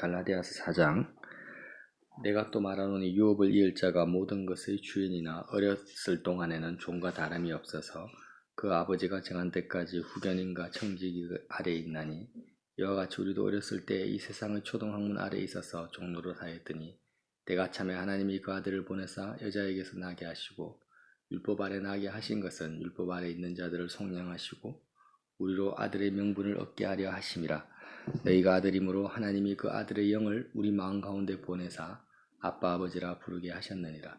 갈라디아서 4장. 내가 또 말하노니 유업을 이을 자가 모든 것의 주인이나 어렸을 동안에는 종과 다름이 없어서 그 아버지가 정한 때까지 후견인과 청지기 아래에 있나니, 이와 같이 우리도 어렸을 때 이 세상의 초등학문 아래에 있어서 종로로 하였더니, 때가 참에 하나님이 그 아들을 보내사 여자에게서 나게 하시고 율법 아래 나게 하신 것은 율법 아래 있는 자들을 속량하시고 우리로 아들의 명분을 얻게 하려 하심이라. 너희가 아들이므로 하나님이 그 아들의 영을 우리 마음 가운데 보내사 아빠 아버지라 부르게 하셨느니라.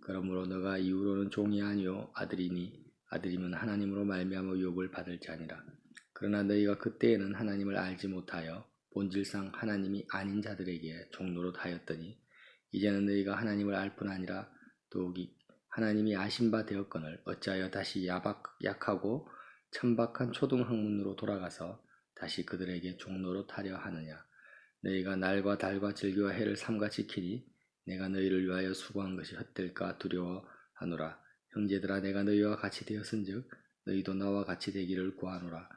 그러므로 너가 이후로는 종이 아니요 아들이니 아들이면 하나님으로 말미암아 유업을 받을 자니라. 그러나 너희가 그때에는 하나님을 알지 못하여 본질상 하나님이 아닌 자들에게 종노릇 하였더니, 이제는 너희가 하나님을 알 뿐 아니라 더욱이 하나님이 아신 바 되었거늘 어찌하여 다시 약하고 천박한 초등학문으로 돌아가서 다시 그들에게 종노릇 하려 하느냐. 너희가 날과 달과 질기와 해를 삼가 지키니 내가 너희를 위하여 수고한 것이 헛될까 두려워하노라. 형제들아, 내가 너희와 같이 되었은즉 너희도 나와 같이 되기를 구하노라.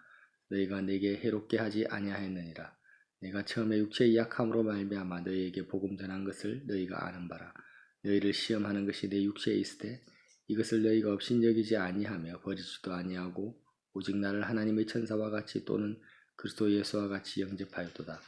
너희가 내게 해롭게 하지 아니하였느니라. 내가 처음에 육체의 약함으로 말미암아 너희에게 복음 전한 것을 너희가 아는 바라. 너희를 시험하는 것이 내 육체에 있으되 이것을 너희가 업신여기지 아니하며 버리지도 아니하고 오직 나를 하나님의 천사와 같이 또는 그리스도 예수와 같이 영접하였도다.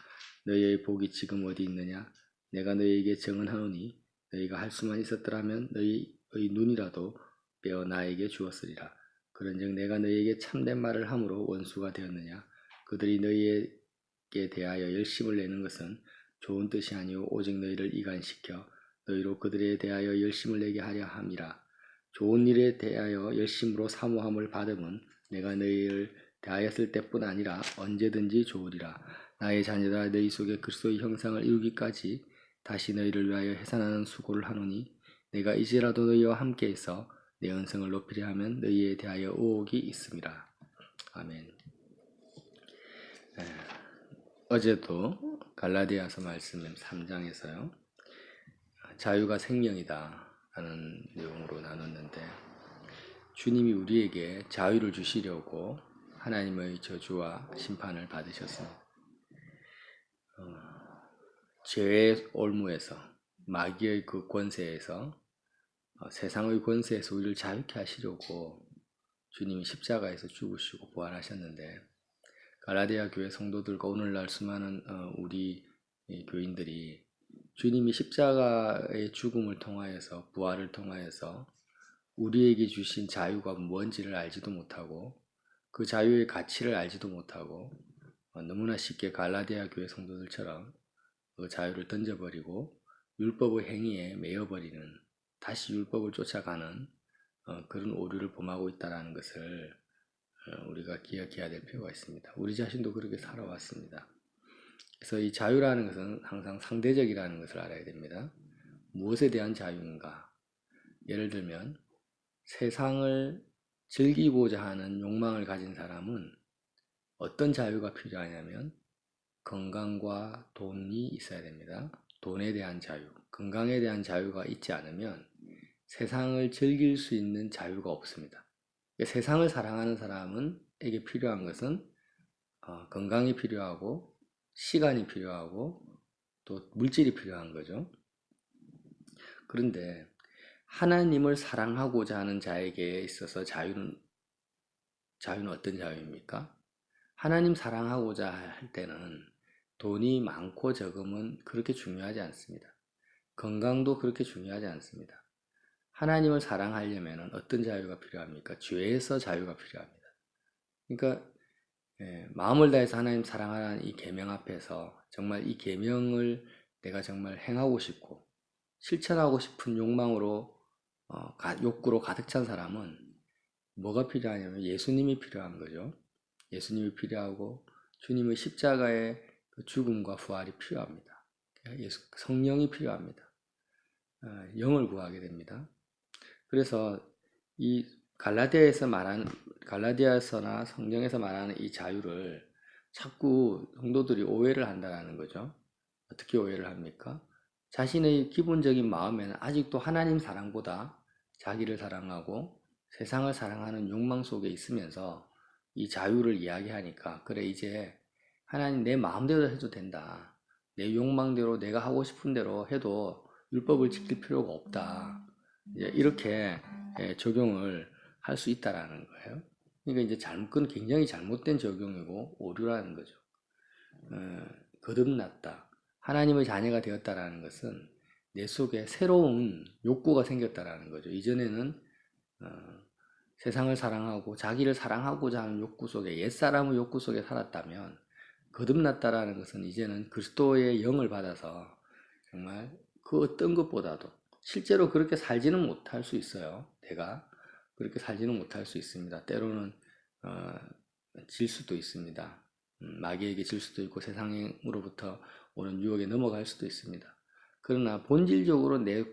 너희의 복이 지금 어디 있느냐? 내가 너희에게 증언하노니 너희가 할 수만 있었더라면 너희의 눈이라도 빼어 나에게 주었으리라. 그런즉 내가 너희에게 참된 말을 함으로 원수가 되었느냐? 그들이 너희에게 대하여 열심을 내는 것은 좋은 뜻이 아니오 오직 너희를 이간시켜 너희로 그들에 대하여 열심을 내게 하려 함이라. 좋은 일에 대하여 열심으로 사모함을 받음은 내가 너희를 대하였을 때뿐 아니라 언제든지 좋으리라. 나의 자녀들아, 너희 속에 그리스도의 형상을 이루기까지 다시 너희를 위하여 해산하는 수고를 하노니, 내가 이제라도 너희와 함께 있어 내 은성을 높이려 하면 너희에 대하여 의혹이 있음이라. 아멘. 어제도 갈라디아서 말씀 3장에서요, 자유가 생명이다 라는 내용으로 나눴는데, 주님이 우리에게 자유를 주시려고 하나님의 저주와 심판을 받으셨습니다. 죄의 올무에서, 마귀의 그 권세에서, 세상의 권세에서 우리를 자유케 하시려고 주님이 십자가에서 죽으시고 부활하셨는데, 갈라디아 교회 성도들과 오늘날 수많은 우리 교인들이 주님이 십자가의 죽음을 통하여서, 부활을 통하여서 우리에게 주신 자유가 뭔지를 알지도 못하고 그 자유의 가치를 알지도 못하고 너무나 쉽게 갈라디아 교회 성도들처럼 그 자유를 던져버리고 율법의 행위에 매여버리는, 다시 율법을 쫓아가는 그런 오류를 범하고 있다는 것을 우리가 기억해야 될 필요가 있습니다. 우리 자신도 그렇게 살아왔습니다. 그래서 이 자유라는 것은 항상 상대적이라는 것을 알아야 됩니다. 무엇에 대한 자유인가? 예를 들면 세상을 즐기고자 하는 욕망을 가진 사람은 어떤 자유가 필요하냐면 건강과 돈이 있어야 됩니다. 돈에 대한 자유, 건강에 대한 자유가 있지 않으면 세상을 즐길 수 있는 자유가 없습니다. 세상을 사랑하는 사람에게 필요한 것은 건강이 필요하고 시간이 필요하고 또 물질이 필요한 거죠. 그런데 하나님을 사랑하고자 하는 자에게 있어서 자유는 어떤 자유입니까? 하나님 사랑하고자 할 때는 돈이 많고 적음은 그렇게 중요하지 않습니다. 건강도 그렇게 중요하지 않습니다. 하나님을 사랑하려면 어떤 자유가 필요합니까? 죄에서 자유가 필요합니다. 그러니까 마음을 다해서 하나님 사랑하라는 이 계명 앞에서 정말 이 계명을 내가 정말 행하고 싶고 실천하고 싶은 욕망으로 욕구로 가득 찬 사람은 뭐가 필요하냐면 예수님이 필요한 거죠. 예수님이 필요하고 주님의 십자가의 그 죽음과 부활이 필요합니다. 성령이 필요합니다. 영을 구하게 됩니다. 그래서 이 갈라디아서나 성경에서 말하는 이 자유를 자꾸 성도들이 오해를 한다는 거죠. 어떻게 오해를 합니까? 자신의 기본적인 마음에는 아직도 하나님 사랑보다 자기를 사랑하고 세상을 사랑하는 욕망 속에 있으면서 이 자유를 이야기하니까, 그래 이제 하나님 내 마음대로 해도 된다, 내 욕망대로 내가 하고 싶은 대로 해도 율법을 지킬 필요가 없다. 이제 이렇게 적용을 할 수 있다라는 거예요. 그러니까 이제 그건 굉장히 잘못된 적용이고 오류라는 거죠. 거듭났다. 하나님의 자녀가 되었다라는 것은 내 속에 새로운 욕구가 생겼다라는 거죠. 이전에는 세상을 사랑하고 자기를 사랑하고자 하는 욕구 속에, 옛사람의 욕구 속에 살았다면, 거듭났다라는 것은 이제는 그리스도의 영을 받아서 정말 그 어떤 것보다도 실제로 그렇게 살지는 못할 수 있어요. 내가 그렇게 살지는 못할 수 있습니다. 때로는 질 수도 있습니다. 마귀에게 질 수도 있고 세상으로부터 오는 유혹에 넘어갈 수도 있습니다. 그러나 본질적으로 내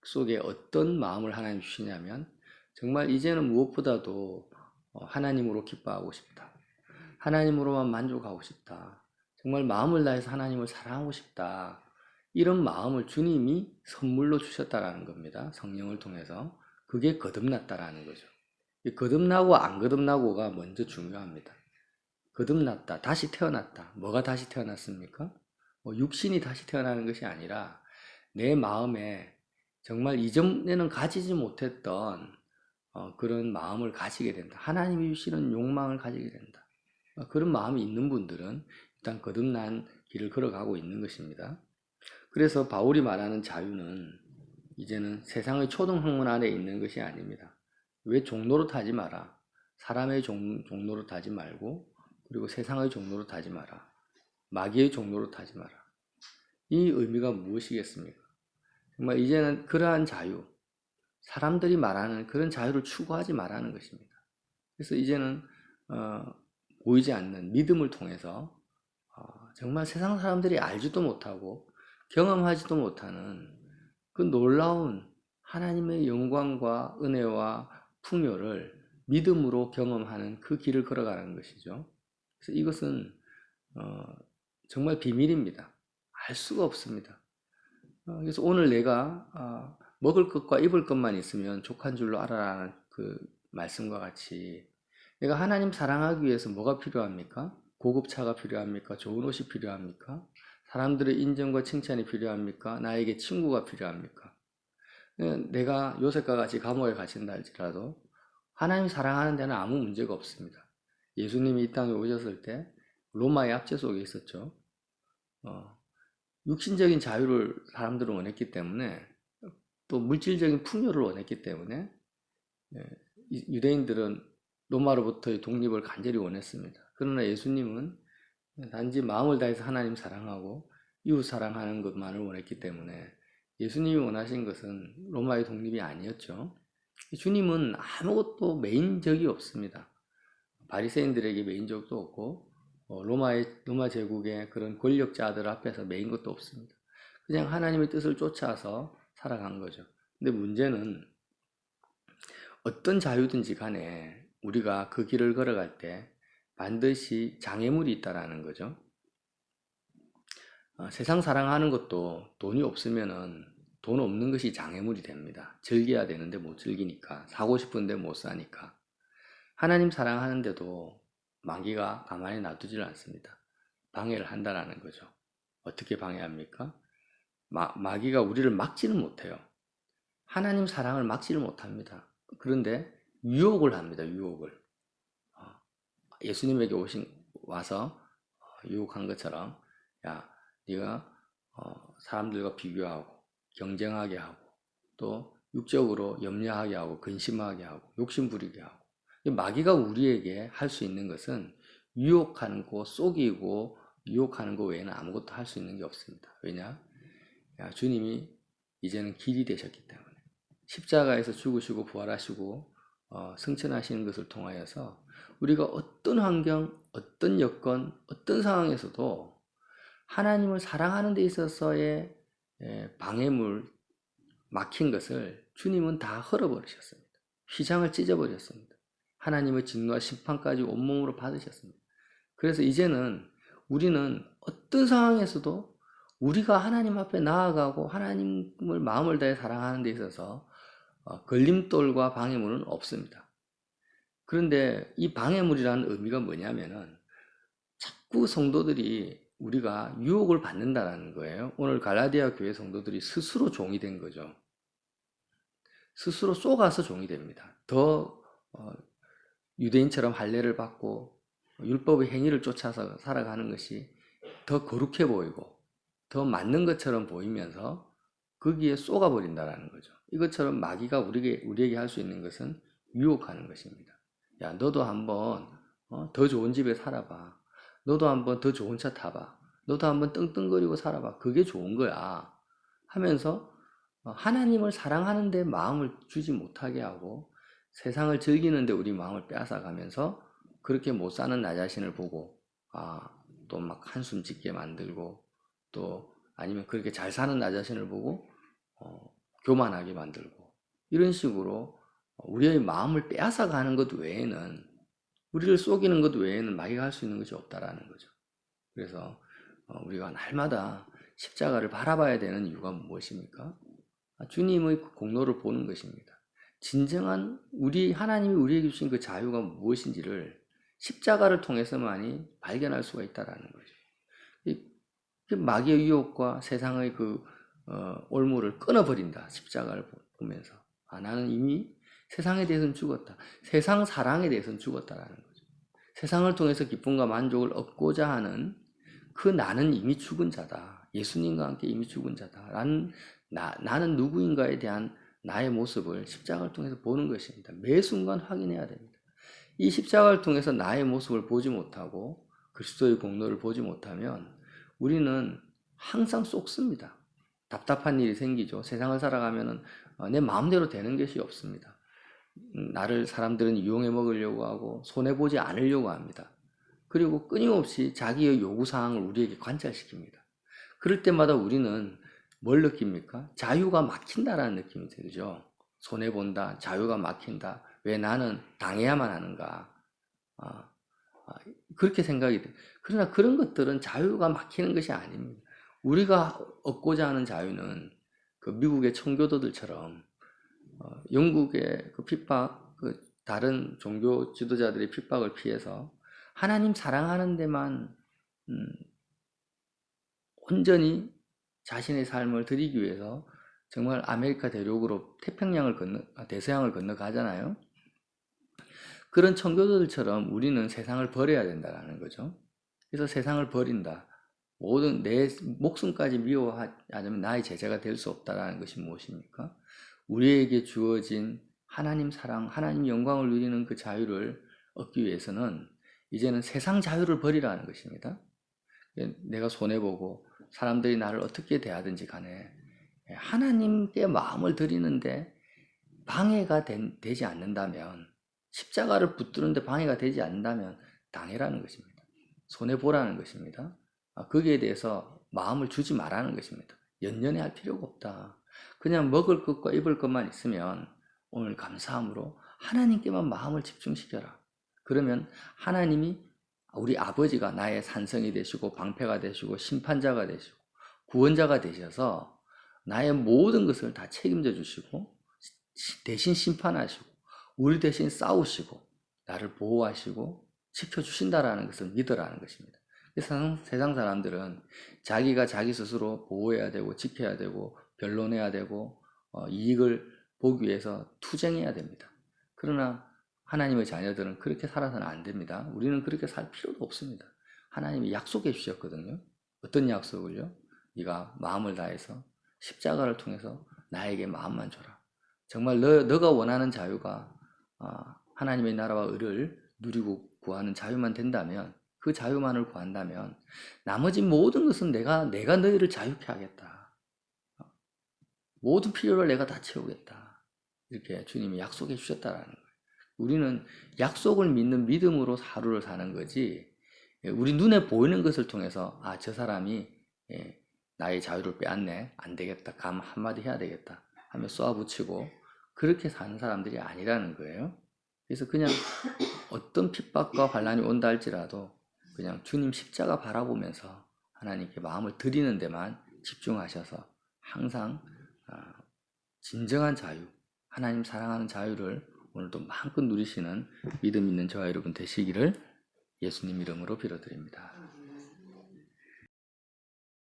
속에 어떤 마음을 하나님 주시냐면, 정말 이제는 무엇보다도 하나님으로 기뻐하고 싶다. 하나님으로만 만족하고 싶다. 정말 마음을 다해서 하나님을 사랑하고 싶다. 이런 마음을 주님이 선물로 주셨다라는 겁니다. 성령을 통해서. 그게 거듭났다라는 거죠. 거듭나고 안 거듭나고가 먼저 중요합니다. 거듭났다, 다시 태어났다. 뭐가 다시 태어났습니까? 육신이 다시 태어나는 것이 아니라 내 마음에 정말 이전에는 가지지 못했던 그런 마음을 가지게 된다. 하나님이 주시는 욕망을 가지게 된다. 그런 마음이 있는 분들은 일단 거듭난 길을 걸어가고 있는 것입니다. 그래서 바울이 말하는 자유는 이제는 세상의 초등학문 안에 있는 것이 아닙니다. 왜 종노릇 하지 마라. 사람의 종노릇 하지 말고, 그리고 세상의 종노릇 하지 마라. 마귀의 종노릇 하지 마라. 이 의미가 무엇이겠습니까? 정말 이제는 그러한 자유, 사람들이 말하는 그런 자유를 추구하지 말라는 것입니다. 그래서 이제는 보이지 않는 믿음을 통해서 정말 세상 사람들이 알지도 못하고 경험하지도 못하는 그 놀라운 하나님의 영광과 은혜와 풍요를 믿음으로 경험하는 그 길을 걸어가는 것이죠. 그래서 이것은 정말 비밀입니다. 알 수가 없습니다. 그래서 오늘 내가 먹을 것과 입을 것만 있으면 족한 줄로 알아라는 그 말씀과 같이, 내가 하나님 사랑하기 위해서 뭐가 필요합니까? 고급차가 필요합니까? 좋은 옷이 필요합니까? 사람들의 인정과 칭찬이 필요합니까? 나에게 친구가 필요합니까? 내가 요셉과 같이 감옥에 갇힌다 할지라도 하나님 사랑하는 데는 아무 문제가 없습니다. 예수님이 이 땅에 오셨을 때 로마의 압제 속에 있었죠. 육신적인 자유를 사람들은 원했기 때문에, 또 물질적인 풍요를 원했기 때문에 유대인들은 로마로부터의 독립을 간절히 원했습니다. 그러나 예수님은 단지 마음을 다해서 하나님 사랑하고 이웃 사랑하는 것만을 원했기 때문에 예수님이 원하신 것은 로마의 독립이 아니었죠. 주님은 아무것도 메인 적이 없습니다. 바리새인들에게 메인 적도 없고 로마 제국의 그런 권력자들 앞에서 메인 것도 없습니다. 그냥 하나님의 뜻을 쫓아서 살아간 거죠. 근데 문제는 어떤 자유든지 간에 우리가 그 길을 걸어갈 때 반드시 장애물이 있다라는 거죠. 세상 사랑하는 것도 돈이 없으면은 돈 없는 것이 장애물이 됩니다. 즐겨야 되는데 못 즐기니까, 사고 싶은데 못 사니까. 하나님 사랑하는데도 마귀가 가만히 놔두질 않습니다. 방해를 한다라는 거죠. 어떻게 방해합니까? 마귀가 우리를 막지는 못해요. 하나님 사랑을 막지를 못합니다. 그런데 유혹을 합니다. 유혹을. 예수님에게 와서 유혹한 것처럼, 야, 네가 사람들과 비교하고 경쟁하게 하고 또 육적으로 염려하게 하고 근심하게 하고 욕심 부리게 하고, 마귀가 우리에게 할 수 있는 것은 유혹하는 거, 속이고 유혹하는 거 외에는 아무것도 할 수 있는 게 없습니다. 왜냐? 주님이 이제는 길이 되셨기 때문에, 십자가에서 죽으시고 부활하시고 승천하시는 것을 통하여서 우리가 어떤 환경, 어떤 여건, 어떤 상황에서도 하나님을 사랑하는 데 있어서의 방해물, 막힌 것을 주님은 다 헐어버리셨습니다. 휘장을 찢어버렸습니다. 하나님의 진노와 심판까지 온몸으로 받으셨습니다. 그래서 이제는 우리는 어떤 상황에서도 우리가 하나님 앞에 나아가고 하나님을 마음을 다해 사랑하는 데 있어서 걸림돌과 방해물은 없습니다. 그런데 이 방해물이라는 의미가 뭐냐면은, 자꾸 성도들이 우리가 유혹을 받는다라는 거예요. 오늘 갈라디아 교회 성도들이 스스로 종이 된 거죠. 스스로 쏘가서 종이 됩니다. 더 유대인처럼 할례를 받고 율법의 행위를 쫓아서 살아가는 것이 더 거룩해 보이고 더 맞는 것처럼 보이면서 거기에 쏘가버린다라는 거죠. 이것처럼 마귀가 우리에게 할 수 있는 것은 유혹하는 것입니다. 야, 너도 한번 더 좋은 집에 살아봐. 너도 한번 더 좋은 차 타봐. 너도 한번 떵떵거리고 살아봐. 그게 좋은 거야. 하면서 하나님을 사랑하는데 마음을 주지 못하게 하고 세상을 즐기는데 우리 마음을 빼앗아가면서 그렇게 못 사는 나 자신을 보고 또 막 한숨 짓게 만들고 또 아니면 그렇게 잘 사는 나 자신을 보고 교만하게 만들고 이런 식으로 우리의 마음을 빼앗아가는 것 외에는 우리를 속이는 것 외에는 마귀가 할 수 있는 것이 없다라는 거죠. 그래서 우리가 날마다 십자가를 바라봐야 되는 이유가 무엇입니까? 주님의 공로를 보는 것입니다. 진정한 하나님이 우리에게 주신 그 자유가 무엇인지를 십자가를 통해서만이 발견할 수가 있다라는 거죠. 마귀의 유혹과 세상의 그 올무를 끊어버린다. 십자가를 보면서 나는 이미 세상에 대해서는 죽었다. 세상 사랑에 대해서는 죽었다라는 거죠. 세상을 통해서 기쁨과 만족을 얻고자 하는 그 나는 이미 죽은 자다. 예수님과 함께 이미 죽은 자다. 나는 누구인가에 대한 나의 모습을 십자가를 통해서 보는 것입니다. 매 순간 확인해야 됩니다. 이 십자가를 통해서 나의 모습을 보지 못하고 그리스도의 공로를 보지 못하면 우리는 항상 쏙습니다. 답답한 일이 생기죠. 세상을 살아가면 내 마음대로 되는 것이 없습니다. 나를 사람들은 이용해 먹으려고 하고 손해보지 않으려고 합니다. 그리고 끊임없이 자기의 요구사항을 우리에게 관찰시킵니다. 그럴 때마다 우리는 뭘 느낍니까? 자유가 막힌다라는 느낌이 들죠. 손해본다, 자유가 막힌다. 왜 나는 당해야만 하는가? 그렇게 생각이 돼요. 그러나 그런 것들은 자유가 막히는 것이 아닙니다. 우리가 얻고자 하는 자유는 그 미국의 청교도들처럼 영국의 그 핍박, 다른 종교 지도자들의 핍박을 피해서 하나님 사랑하는 데만 온전히 자신의 삶을 드리기 위해서 정말 아메리카 대륙으로 대서양을 건너가잖아요. 그런 청교도들처럼 우리는 세상을 버려야 된다는 거죠. 그래서 세상을 버린다. 모든 내 목숨까지 미워하자면 나의 제자가 될 수 없다라는 것이 무엇입니까? 우리에게 주어진 하나님 사랑, 하나님 영광을 누리는 그 자유를 얻기 위해서는 이제는 세상 자유를 버리라는 것입니다. 내가 손해보고 사람들이 나를 어떻게 대하든지 간에 하나님께 마음을 드리는데 방해가 되지 않는다면, 십자가를 붙드는데 방해가 되지 않는다면 당해라는 것입니다. 손해보라는 것입니다. 거기에 대해서 마음을 주지 말라는 것입니다. 연연해 할 필요가 없다. 그냥 먹을 것과 입을 것만 있으면 오늘 감사함으로 하나님께만 마음을 집중시켜라. 그러면 하나님이 우리 아버지가 나의 산성이 되시고 방패가 되시고 심판자가 되시고 구원자가 되셔서 나의 모든 것을 다 책임져 주시고 대신 심판하시고 우리 대신 싸우시고 나를 보호하시고 지켜주신다라는 것을 믿으라는 것입니다. 세상 사람들은 자기가 자기 스스로 보호해야 되고 지켜야 되고 변론해야 되고 이익을 보기 위해서 투쟁해야 됩니다. 그러나 하나님의 자녀들은 그렇게 살아서는 안 됩니다. 우리는 그렇게 살 필요도 없습니다. 하나님이 약속해 주셨거든요. 어떤 약속을요? 네가 마음을 다해서 십자가를 통해서 나에게 마음만 줘라. 정말 너가 원하는 자유가 하나님의 나라와 의를 누리고 구하는 자유만 된다면, 그 자유만을 구한다면 나머지 모든 것은 내가 너희를 자유케 하겠다. 모든 필요를 내가 다 채우겠다. 이렇게 주님이 약속해 주셨다라는 거예요. 우리는 약속을 믿는 믿음으로 하루를 사는 거지, 우리 눈에 보이는 것을 통해서 저 사람이 나의 자유를 빼앗네, 안 되겠다, 감 한마디 해야 되겠다 하며 쏘아붙이고 그렇게 사는 사람들이 아니라는 거예요. 그래서 그냥 어떤 핍박과 환난이 온다 할지라도 그냥 주님 십자가 바라보면서 하나님께 마음을 드리는 데만 집중하셔서 항상 진정한 자유, 하나님 사랑하는 자유를 오늘도 마음껏 누리시는 믿음 있는 저와 여러분 되시기를 예수님 이름으로 빌어드립니다.